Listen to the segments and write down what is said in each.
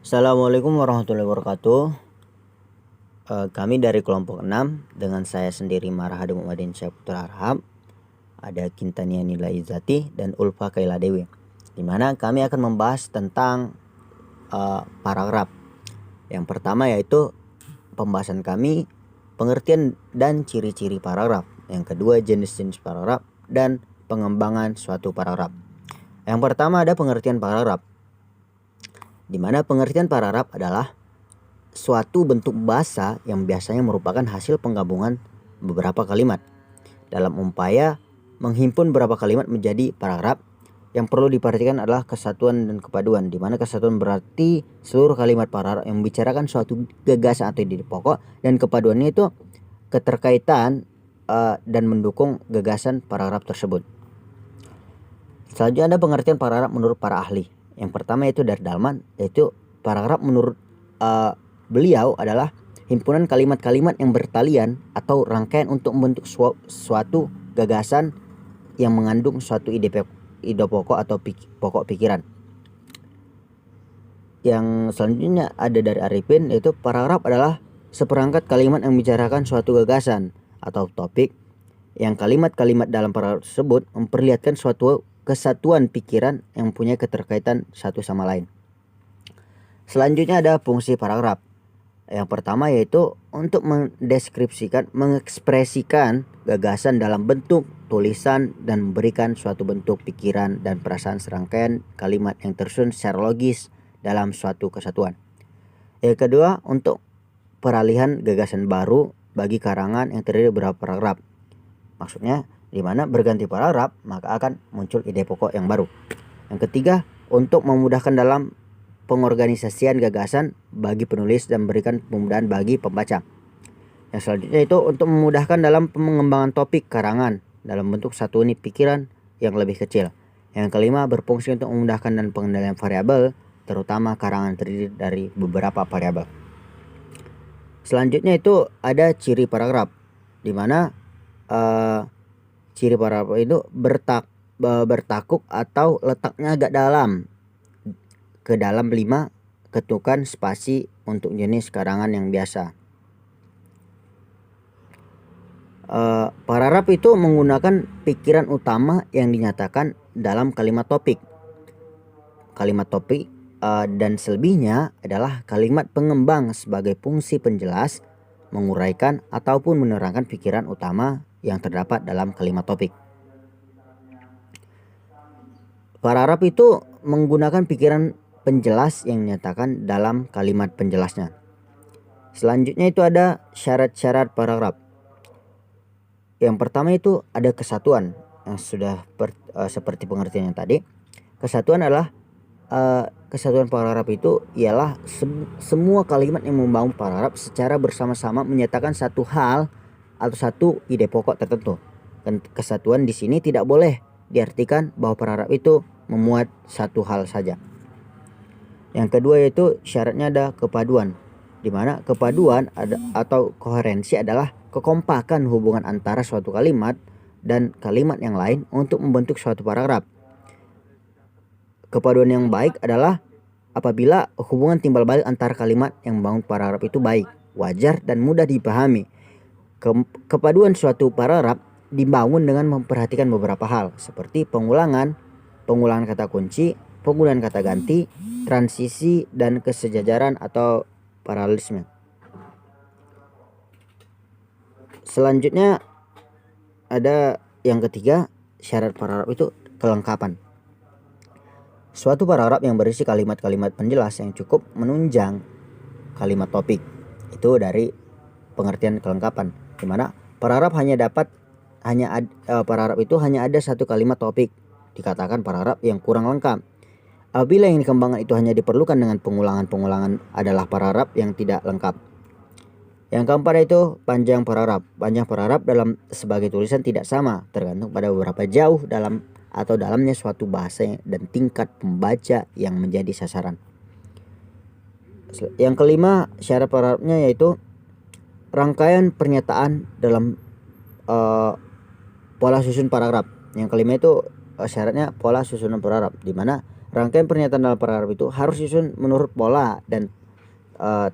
Assalamualaikum warahmatullahi wabarakatuh. Kami dari kelompok 6 dengan saya sendiri Marhadi Muhammadin Syahputra Arham, ada Kintania Nila Izzati dan Ulfa Kaila Dewi, di mana kami akan membahas tentang paragraf. Yang pertama yaitu pembahasan kami pengertian dan ciri-ciri paragraf. Yang kedua jenis-jenis paragraf dan pengembangan suatu paragraf. Yang pertama ada pengertian paragraf, di mana pengertian paragraf adalah suatu bentuk bahasa yang biasanya merupakan hasil penggabungan beberapa kalimat dalam upaya menghimpun beberapa kalimat menjadi paragraf. Yang perlu diperhatikan adalah kesatuan dan kepaduan, di mana kesatuan berarti seluruh kalimat paragraf yang membicarakan suatu gagasan atau ide pokok, dan kepaduannya itu keterkaitan dan mendukung gagasan paragraf tersebut. Selanjutnya ada pengertian paragraf menurut para ahli. Yang pertama itu dari Dalman, yaitu paragraf menurut beliau adalah himpunan kalimat-kalimat yang bertalian atau rangkaian untuk membentuk suatu gagasan yang mengandung suatu ide pokok atau pokok pikiran. Yang selanjutnya ada dari Arifin, yaitu paragraf adalah seperangkat kalimat yang membicarakan suatu gagasan atau topik, yang kalimat-kalimat dalam paragraf tersebut memperlihatkan suatu kesatuan pikiran yang punya keterkaitan satu sama lain. Selanjutnya ada fungsi paragraf. Yang pertama yaitu untuk mendeskripsikan, mengekspresikan gagasan dalam bentuk tulisan dan memberikan suatu bentuk pikiran dan perasaan serangkaian kalimat yang tersusun secara logis dalam suatu kesatuan. Yang kedua, untuk peralihan gagasan baru bagi karangan yang terdiri dari beberapa paragraf. Maksudnya di mana berganti paragraf maka akan muncul ide pokok yang baru. Yang ketiga, untuk memudahkan dalam pengorganisasian gagasan bagi penulis dan memberikan kemudahan bagi pembaca. Yang selanjutnya itu untuk memudahkan dalam pengembangan topik karangan dalam bentuk satu unit pikiran yang lebih kecil. Yang kelima, berfungsi untuk memudahkan dan pengendalian variabel, terutama karangan terdiri dari beberapa variabel. Selanjutnya itu ada ciri paragraf, di mana ciri paragraf itu bertakuk atau letaknya agak dalam, ke dalam 5 ketukan spasi untuk jenis karangan yang biasa. Paragraf itu menggunakan pikiran utama yang dinyatakan dalam kalimat topik. Kalimat topik dan selebihnya adalah kalimat pengembang sebagai fungsi penjelas, menguraikan ataupun menerangkan pikiran utama yang terdapat dalam kalimat topik. Paragraf itu menggunakan pikiran penjelas yang dinyatakan dalam kalimat penjelasnya. Selanjutnya itu ada syarat-syarat paragraf. Yang pertama itu ada kesatuan, yang sudah seperti pengertian yang tadi. Kesatuan adalah kesatuan paragraf itu ialah semua kalimat yang membangun paragraf secara bersama-sama menyatakan satu hal atau satu ide pokok tertentu. Dan kesatuan di sini tidak boleh diartikan bahwa paragraf itu memuat satu hal saja. Yang kedua yaitu syaratnya ada kepaduan, di mana kepaduan atau koherensi adalah kekompakan hubungan antara suatu kalimat dan kalimat yang lain untuk membentuk suatu paragraf. Kepaduan yang baik adalah apabila hubungan timbal balik antara kalimat yang membangun paragraf itu baik, wajar dan mudah dipahami. Kepaduan suatu paragraf dibangun dengan memperhatikan beberapa hal seperti pengulangan kata kunci, penggunaan kata ganti, transisi, dan kesejajaran atau paralelisme. Selanjutnya ada yang ketiga, syarat paragraf itu kelengkapan. Suatu paragraf yang berisi kalimat-kalimat penjelas yang cukup menunjang kalimat topik. Itu dari pengertian kelengkapan, di mana paragraf paragraf itu hanya ada satu kalimat topik, dikatakan paragraf yang kurang lengkap. Apabila yang dikembangkan itu hanya diperlukan dengan pengulangan adalah paragraf yang tidak lengkap. Yang keempat itu panjang paragraf. Panjang paragraf dalam sebagai tulisan tidak sama, tergantung pada beberapa jauh dalamnya suatu bahasa dan tingkat pembaca yang menjadi sasaran. Yang kelima, syarat paragrafnya yaitu rangkaian pernyataan dalam pola susun paragraf. Yang kelima itu syaratnya pola susunan paragraf, di mana Rangkaian pernyataan dalam paragraf itu harus disusun menurut pola dan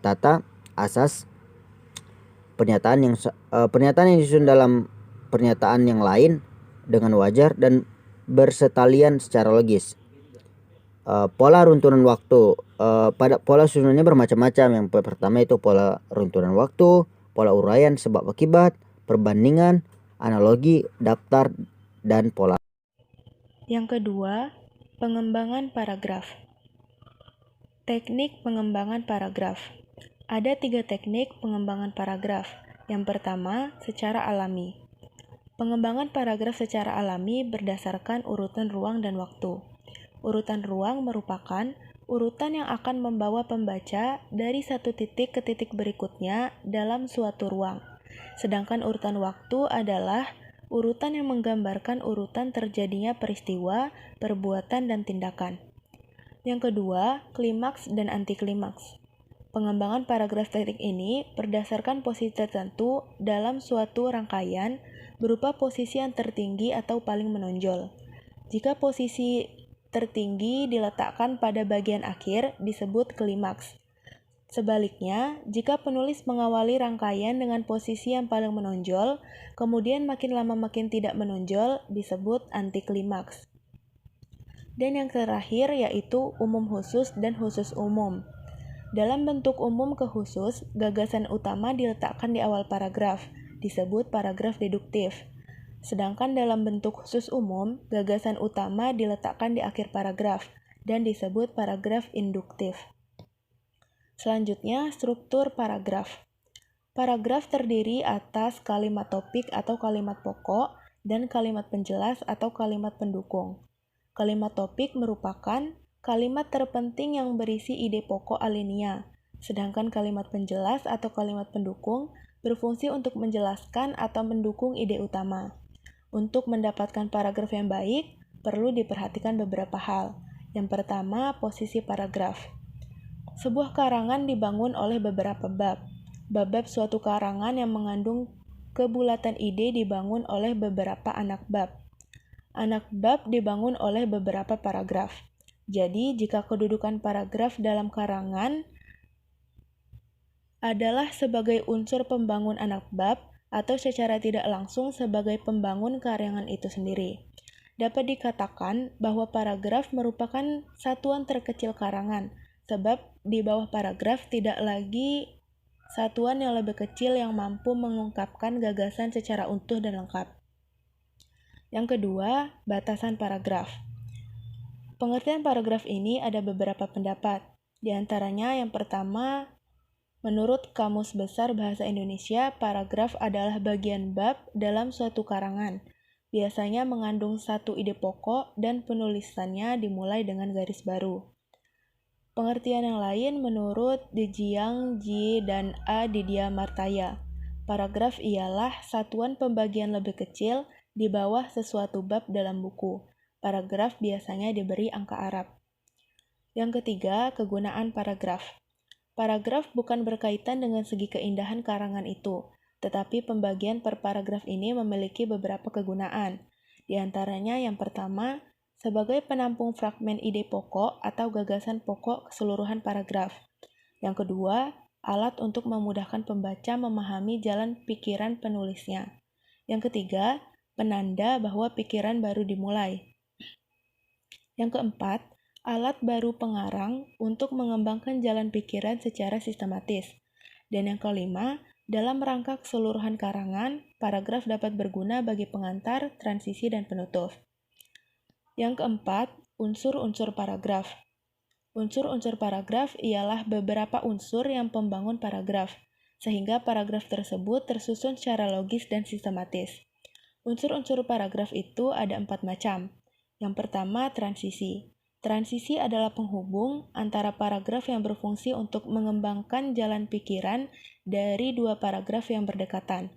tata asas pernyataan yang disusun dalam pernyataan yang lain dengan wajar dan bersetalian secara logis. Pola runtunan waktu, pada pola susunannya bermacam-macam. Yang pertama itu pola runtunan waktu, pola uraian sebab akibat, perbandingan, analogi, daftar, dan pola. Yang kedua, pengembangan paragraf. Teknik pengembangan paragraf. Ada 3 teknik pengembangan paragraf. Yang pertama, secara alami. Pengembangan paragraf secara alami berdasarkan urutan ruang dan waktu. Urutan ruang merupakan urutan yang akan membawa pembaca dari satu titik ke titik berikutnya dalam suatu ruang. Sedangkan urutan waktu adalah urutan yang menggambarkan urutan terjadinya peristiwa, perbuatan, dan tindakan. Yang kedua, klimaks dan antiklimaks. Pengembangan paragraf teknik ini berdasarkan posisi tertentu dalam suatu rangkaian berupa posisi yang tertinggi atau paling menonjol. Jika posisi tertinggi diletakkan pada bagian akhir disebut klimaks. Sebaliknya, jika penulis mengawali rangkaian dengan posisi yang paling menonjol, kemudian makin lama makin tidak menonjol disebut antiklimaks. Dan yang terakhir yaitu umum khusus dan khusus umum. Dalam bentuk umum ke khusus, gagasan utama diletakkan di awal paragraf, disebut paragraf deduktif. Sedangkan dalam bentuk khusus umum, gagasan utama diletakkan di akhir paragraf dan disebut paragraf induktif. Selanjutnya, struktur paragraf. Paragraf terdiri atas kalimat topik atau kalimat pokok dan kalimat penjelas atau kalimat pendukung. Kalimat topik merupakan kalimat terpenting yang berisi ide pokok alinea, sedangkan kalimat penjelas atau kalimat pendukung berfungsi untuk menjelaskan atau mendukung ide utama. Untuk mendapatkan paragraf yang baik, perlu diperhatikan beberapa hal. Yang pertama, posisi paragraf. Sebuah karangan dibangun oleh beberapa bab. Bab-bab suatu karangan yang mengandung kebulatan ide dibangun oleh beberapa anak bab. Anak bab dibangun oleh beberapa paragraf. Jadi, jika kedudukan paragraf dalam karangan adalah sebagai unsur pembangun anak bab atau secara tidak langsung sebagai pembangun karangan itu sendiri. Dapat dikatakan bahwa paragraf merupakan satuan terkecil karangan, sebab di bawah paragraf tidak lagi satuan yang lebih kecil yang mampu mengungkapkan gagasan secara utuh dan lengkap. Yang kedua, batasan paragraf. Pengertian paragraf ini ada beberapa pendapat. Di antaranya yang pertama, menurut Kamus Besar Bahasa Indonesia, paragraf adalah bagian bab dalam suatu karangan. Biasanya mengandung satu ide pokok dan penulisannya dimulai dengan garis baru. Pengertian yang lain menurut Dejiang, Ji, dan A. Didia Martaya. Paragraf ialah satuan pembagian lebih kecil di bawah sesuatu bab dalam buku. Paragraf biasanya diberi angka Arab. Yang ketiga, kegunaan paragraf. Paragraf bukan berkaitan dengan segi keindahan karangan itu, tetapi pembagian per paragraf ini memiliki beberapa kegunaan. Di antaranya yang pertama, sebagai penampung fragmen ide pokok atau gagasan pokok keseluruhan paragraf. Yang kedua, alat untuk memudahkan pembaca memahami jalan pikiran penulisnya. Yang ketiga, penanda bahwa pikiran baru dimulai. Yang keempat, alat baru pengarang untuk mengembangkan jalan pikiran secara sistematis. Dan yang kelima, dalam rangka keseluruhan karangan, paragraf dapat berguna bagi pengantar, transisi, dan penutup. Yang keempat, unsur-unsur paragraf. Unsur-unsur paragraf ialah beberapa unsur yang pembangun paragraf, sehingga paragraf tersebut tersusun secara logis dan sistematis. Unsur-unsur paragraf itu ada 4 macam. Yang pertama, transisi. Transisi adalah penghubung antara paragraf yang berfungsi untuk mengembangkan jalan pikiran dari dua paragraf yang berdekatan.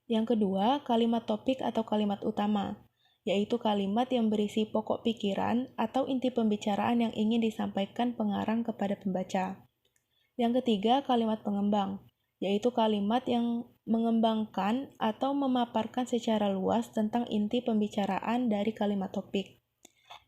Yang kedua, kalimat topik atau kalimat utama, yaitu kalimat yang berisi pokok pikiran atau inti pembicaraan yang ingin disampaikan pengarang kepada pembaca. Yang ketiga, kalimat pengembang, yaitu kalimat yang mengembangkan atau memaparkan secara luas tentang inti pembicaraan dari kalimat topik.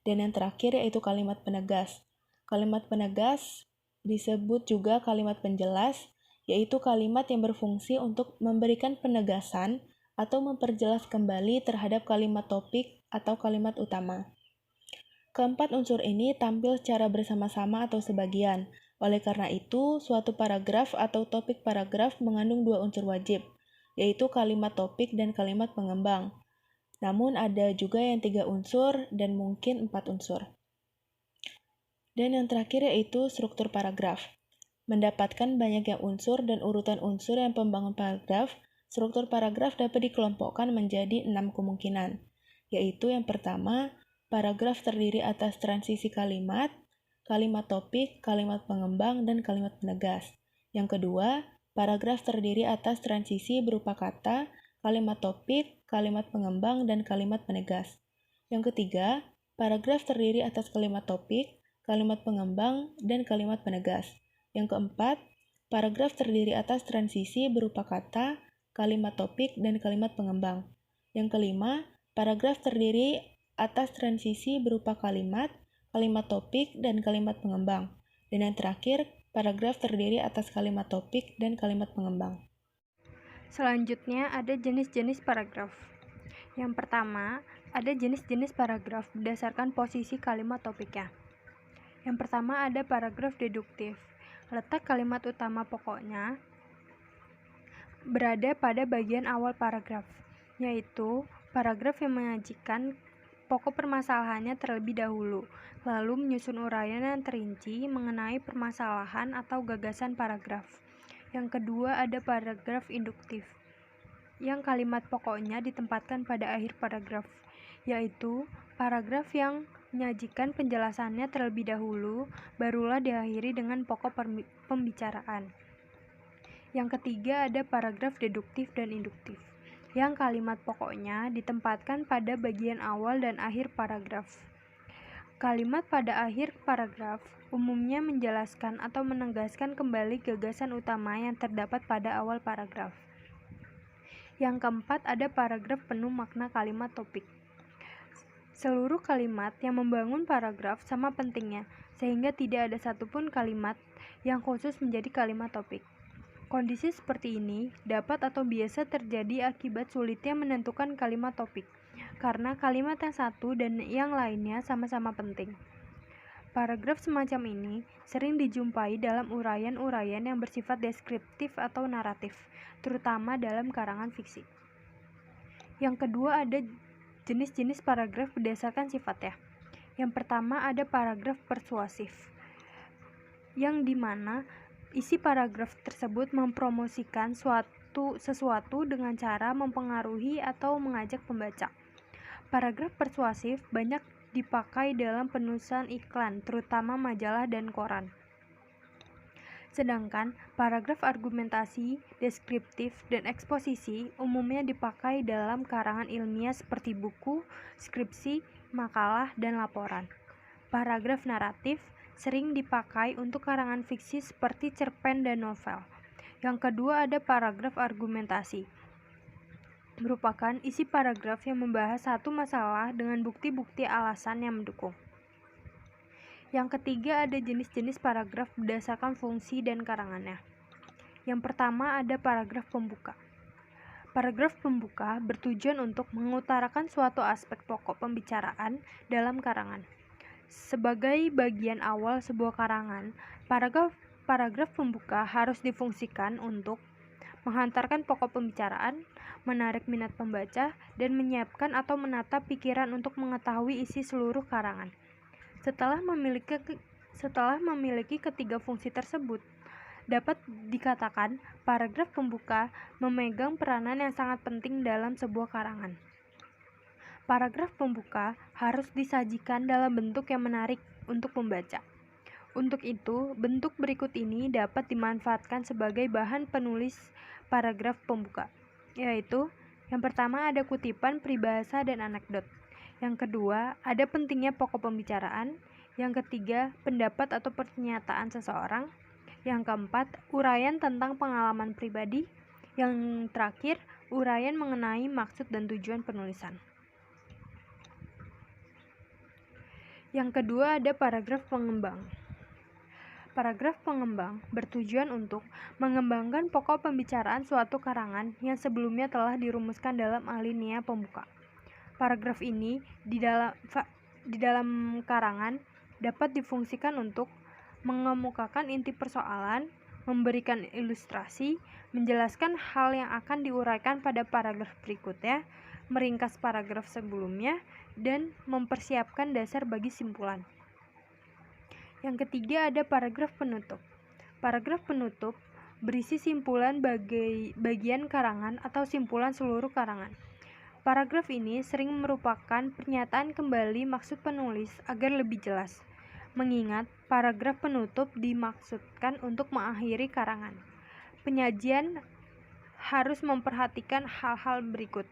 Dan yang terakhir yaitu kalimat penegas. Kalimat penegas disebut juga kalimat penjelas, yaitu kalimat yang berfungsi untuk memberikan penegasan atau memperjelas kembali terhadap kalimat topik atau kalimat utama. Keempat unsur ini tampil secara bersama-sama atau sebagian. Oleh karena itu, suatu paragraf atau topik paragraf mengandung dua unsur wajib, yaitu kalimat topik dan kalimat pengembang. Namun ada juga yang 3 unsur dan mungkin 4 unsur. Dan yang terakhir yaitu struktur paragraf. Mendapatkan banyaknya unsur dan urutan unsur yang pembangun paragraf, struktur paragraf dapat dikelompokkan menjadi 6 kemungkinan, yaitu yang pertama, paragraf terdiri atas transisi kalimat, kalimat topik, kalimat pengembang, dan kalimat penegas. Yang kedua, paragraf terdiri atas transisi berupa kata, kalimat topik, kalimat pengembang, dan kalimat penegas. Yang ketiga, paragraf terdiri atas kalimat topik, kalimat pengembang, dan kalimat penegas. Yang keempat, paragraf terdiri atas transisi berupa kata, kalimat topik, dan kalimat pengembang. Yang kelima, paragraf terdiri atas transisi berupa kalimat, kalimat topik, dan kalimat pengembang. Dan yang terakhir, paragraf terdiri atas kalimat topik dan kalimat pengembang. Selanjutnya ada jenis-jenis paragraf. Yang pertama, ada jenis-jenis paragraf berdasarkan posisi kalimat topiknya. Yang pertama ada paragraf deduktif. Letak kalimat utama pokoknya berada pada bagian awal paragraf, yaitu paragraf yang menyajikan pokok permasalahannya terlebih dahulu, lalu menyusun uraian yang terinci mengenai permasalahan atau gagasan paragraf. Yang kedua ada paragraf induktif, yang kalimat pokoknya ditempatkan pada akhir paragraf, yaitu paragraf yang menyajikan penjelasannya terlebih dahulu, barulah diakhiri dengan pokok pembicaraan. Yang ketiga ada paragraf deduktif dan induktif, yang kalimat pokoknya ditempatkan pada bagian awal dan akhir paragraf. Kalimat pada akhir paragraf umumnya menjelaskan atau menegaskan kembali gagasan utama yang terdapat pada awal paragraf. Yang keempat ada paragraf penuh makna kalimat topik. Seluruh kalimat yang membangun paragraf sama pentingnya, sehingga tidak ada satupun kalimat yang khusus menjadi kalimat topik. Kondisi seperti ini dapat atau biasa terjadi akibat sulitnya menentukan kalimat topik, karena kalimat yang satu dan yang lainnya sama-sama penting. Paragraf semacam ini sering dijumpai dalam uraian-uraian yang bersifat deskriptif atau naratif, terutama dalam karangan fiksi. Yang kedua ada jenis-jenis paragraf berdasarkan sifatnya. Yang pertama ada paragraf persuasif, yang dimana isi paragraf tersebut mempromosikan sesuatu dengan cara mempengaruhi atau mengajak pembaca. Paragraf persuasif banyak dipakai dalam penulisan iklan, terutama majalah dan koran. Sedangkan paragraf argumentasi, deskriptif, dan eksposisi umumnya dipakai dalam karangan ilmiah seperti buku, skripsi, makalah, dan laporan. Paragraf naratif sering dipakai untuk karangan fiksi seperti cerpen dan novel. Yang kedua ada paragraf argumentasi, merupakan isi paragraf yang membahas satu masalah dengan bukti-bukti alasan yang mendukung. Yang ketiga ada jenis-jenis paragraf berdasarkan fungsi dan karangannya. Yang pertama ada paragraf pembuka. Paragraf pembuka bertujuan untuk mengutarakan suatu aspek pokok pembicaraan dalam karangan. Sebagai bagian awal sebuah karangan, paragraf pembuka harus difungsikan untuk menghantarkan pokok pembicaraan, menarik minat pembaca, dan menyiapkan atau menata pikiran untuk mengetahui isi seluruh karangan. Setelah memiliki ketiga fungsi tersebut, dapat dikatakan paragraf pembuka memegang peranan yang sangat penting dalam sebuah karangan. Paragraf pembuka harus disajikan dalam bentuk yang menarik untuk pembaca. Untuk itu, bentuk berikut ini dapat dimanfaatkan sebagai bahan penulis paragraf pembuka, yaitu yang pertama ada kutipan, peribahasa, dan anekdot. Yang kedua, ada pentingnya pokok pembicaraan. Yang ketiga, pendapat atau pernyataan seseorang. Yang keempat, uraian tentang pengalaman pribadi. Yang terakhir, uraian mengenai maksud dan tujuan penulisan. Yang kedua ada paragraf pengembang. Paragraf pengembang bertujuan untuk mengembangkan pokok pembicaraan suatu karangan yang sebelumnya telah dirumuskan dalam alinea pembuka. Paragraf ini di dalam karangan dapat difungsikan untuk mengemukakan inti persoalan, memberikan ilustrasi, menjelaskan hal yang akan diuraikan pada paragraf berikutnya, meringkas paragraf sebelumnya, dan mempersiapkan dasar bagi simpulan. Yang ketiga ada paragraf penutup. Paragraf penutup berisi simpulan bagian karangan atau simpulan seluruh karangan. Paragraf ini sering merupakan pernyataan kembali maksud penulis agar lebih jelas, mengingat paragraf penutup dimaksudkan untuk mengakhiri karangan. Penyajian harus memperhatikan hal-hal berikut.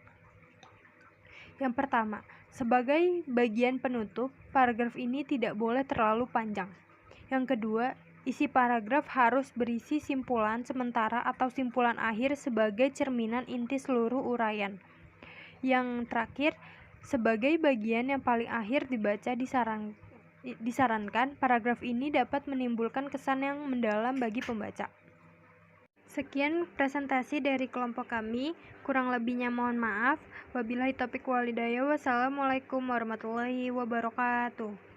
Yang pertama, sebagai bagian penutup, paragraf ini tidak boleh terlalu panjang. Yang kedua, isi paragraf harus berisi simpulan sementara atau simpulan akhir sebagai cerminan inti seluruh uraian. Yang terakhir, sebagai bagian yang paling akhir dibaca disarankan, paragraf ini dapat menimbulkan kesan yang mendalam bagi pembaca. Sekian presentasi dari kelompok kami, kurang lebihnya mohon maaf. Wabillahi taufiq walhidayah. Wassalamualaikum warahmatullahi wabarakatuh.